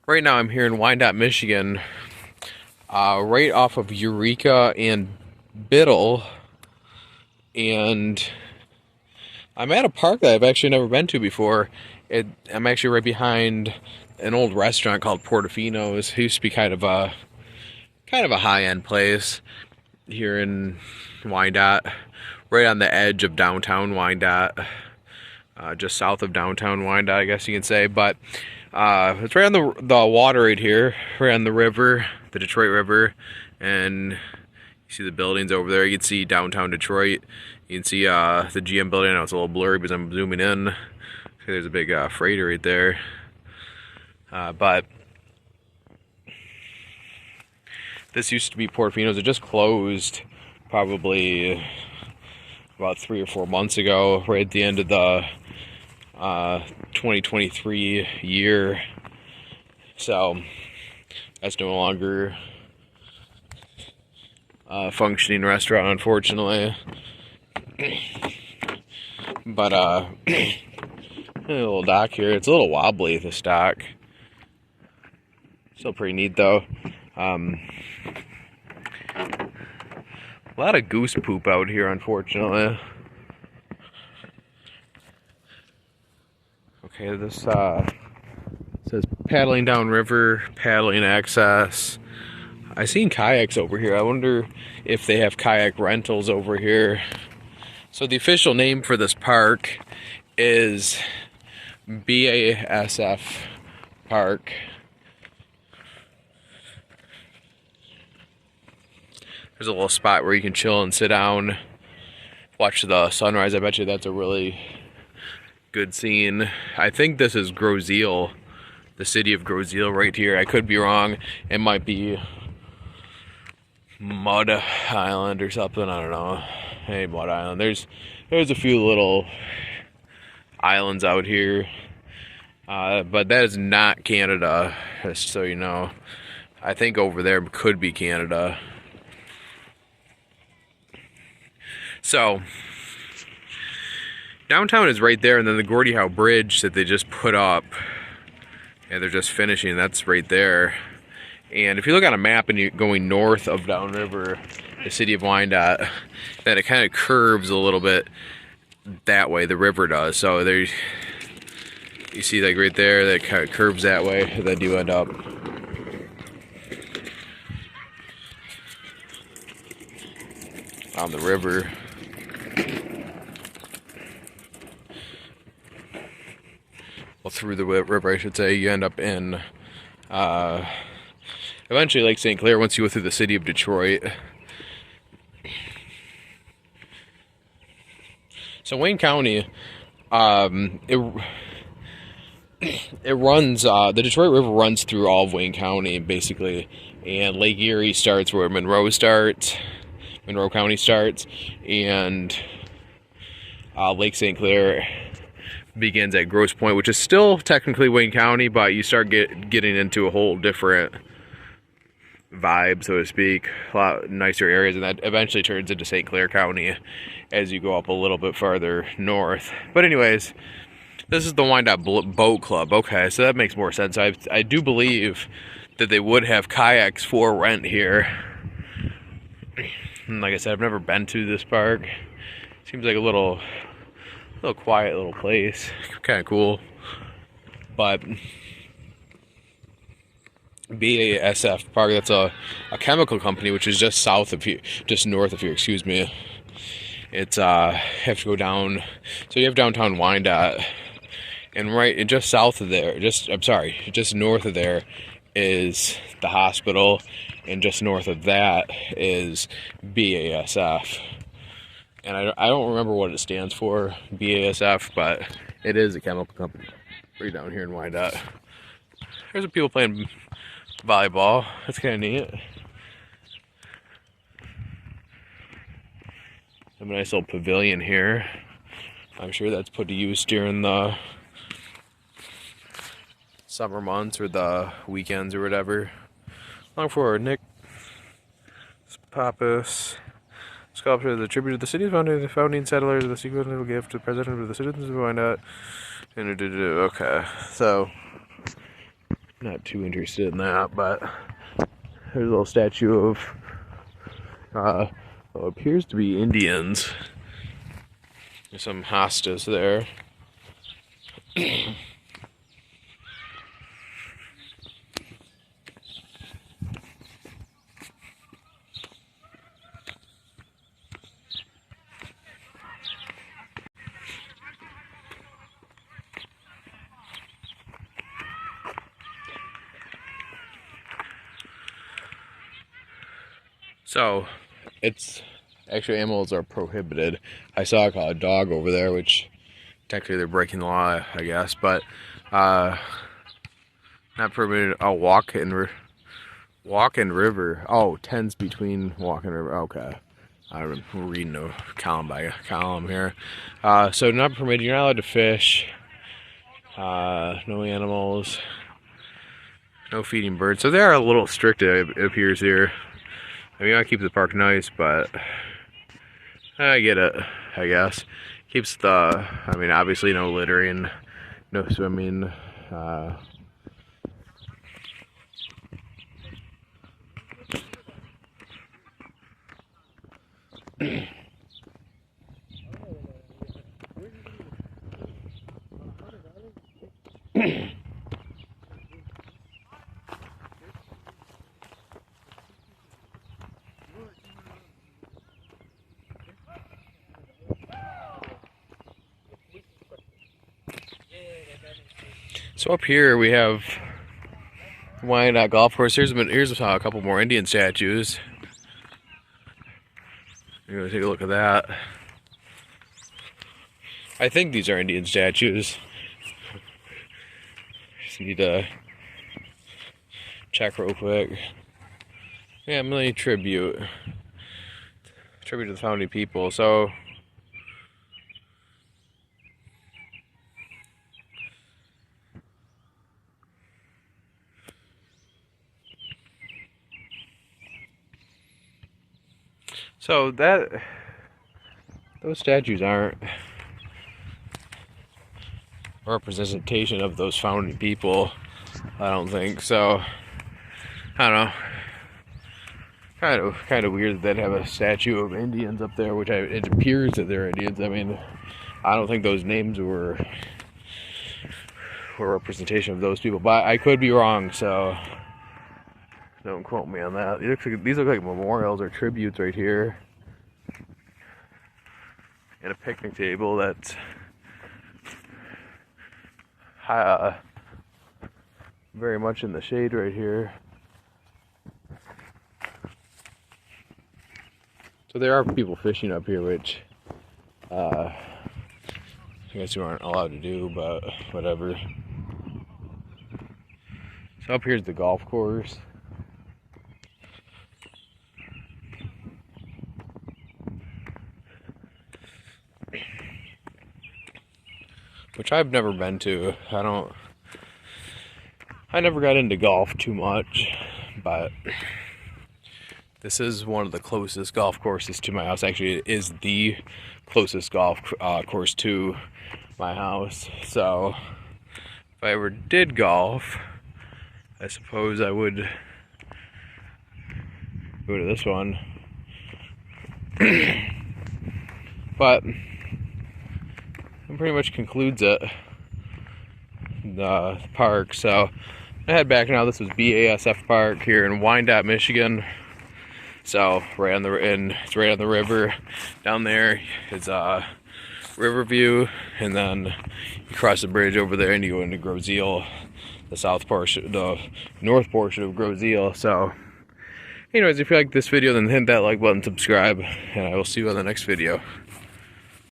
Right now I'm here in Wyandotte, Michigan, right off of Eureka and Biddle, and I'm at a park that I've actually never been to before. I'm actually right behind an old restaurant called Portofino's. It used to be kind of a high-end place here in Wyandotte, right on the edge of downtown Wyandotte, just south of downtown Wyandotte, I guess you can say. But it's right on the water right here, right on the river, the Detroit River, and you see the buildings over there. You can see downtown Detroit. You can see the GM building. I know it's a little blurry because I'm zooming in. There's a big freighter right there. But this used to be Portofino's. It just closed probably about 3 or 4 months ago, right at the end of the 2023 year. So that's no longer a functioning restaurant, unfortunately. But a little dock here. It's a little wobbly, this dock. Still pretty neat though. A lot of goose poop out here, unfortunately. Okay, this says paddling downriver, paddling access. I seen kayaks over here. I wonder if they have kayak rentals over here. So the official name for this park is BASF Park. There's a little spot where you can chill and sit down, watch the sunrise. I bet you that's a really good scene. I think this is Groseal, the city of Groseal right here. I could be wrong. It might be Mud Island or something. I don't know. Hey, Mud Island. There's a few little islands out here, but that is not Canada, just so you know. I think over there could be Canada. So downtown is right there, and then the Gordie Howe Bridge that they just put up, and they're just finishing, that's right there. And if you look on a map and you're going north of downriver, the city of Wyandotte, then it kind of curves a little bit that way, the river does. So there, you see like right there, that kind of curves that way, and then you end up on the river. Well, through the river, I should say. You end up in eventually Lake St. Clair once you go through the city of Detroit. So Wayne County, it runs, the Detroit River runs through all of Wayne County, basically. And Lake Erie starts where Monroe County starts, and Lake St. Clair begins at Grosse Pointe, which is still technically Wayne County, but you start getting into a whole different vibe, so to speak. A lot nicer areas, and that eventually turns into St. Clair County as you go up a little bit farther north. But anyways, this is the Wyandotte Boat Club. Okay, so that makes more sense. I do believe that they would have kayaks for rent here. And like I said, I've never been to this park. Seems like a little quiet little place, kind of cool. But BASF Park, that's a chemical company, which is just north of here, excuse me. It's have to go down, so you have downtown Wyandotte, and just south of there, just north of there is the hospital, and just north of that is BASF. And I don't remember what it stands for, BASF, but it is a chemical company right down here in Wyandotte. There's some people playing volleyball. That's kind of neat. A nice little pavilion here. I'm sure that's put to use during the summer months or the weekends or whatever. Long for Nick Pappas. Sculpture is a tribute to the city's founding settlers, the sequential gift to the president of the citizens of Wyandotte. Okay, so Not too interested in that, but there's a little statue of what appears to be Indians. There's some hostas there. So, it's actually animals are prohibited. I saw a dog over there, which technically they're breaking the law, I guess, but not permitted. Oh, walk and river. Oh, tens between walk and river. Okay, I'm reading a column by column here. So not permitted. You're not allowed to fish. No animals. No feeding birds. So they are a little strict, it appears here. I mean, I keep the park nice, but I get it, I guess. Keeps the, I mean, obviously no littering, no swimming. So up here we have Wyandotte golf course. Here's a couple more Indian statues. You're gonna take a look at that. I think these are Indian statues. Just need to check real quick. Yeah, Millie tribute to the founding people. So those statues aren't a representation of those founding people, I don't think. So I don't know. Kind of weird that they have a statue of Indians up there, which it appears that they're Indians. I mean, I don't think those names were a representation of those people, but I could be wrong. So don't quote me on that. These look like memorials or tributes right here. And a picnic table that's very much in the shade right here. So there are people fishing up here, which I guess you aren't allowed to do, but whatever. So up here's the golf course. Which I've never been to. I never got into golf too much, but this is one of the closest golf courses to my house. Actually, it is the closest golf course to my house. So if I ever did golf, I suppose I would go to this one. But that pretty much concludes it. The park. So I head back now. This was BASF Park here in Wyandotte, Michigan. So it's right on the river. Down there is river view, and then you cross the bridge over there and you go into Grozeal, the north portion of Grozeal. So anyways, if you like this video, then hit that like button, subscribe, and I will see you on the next video.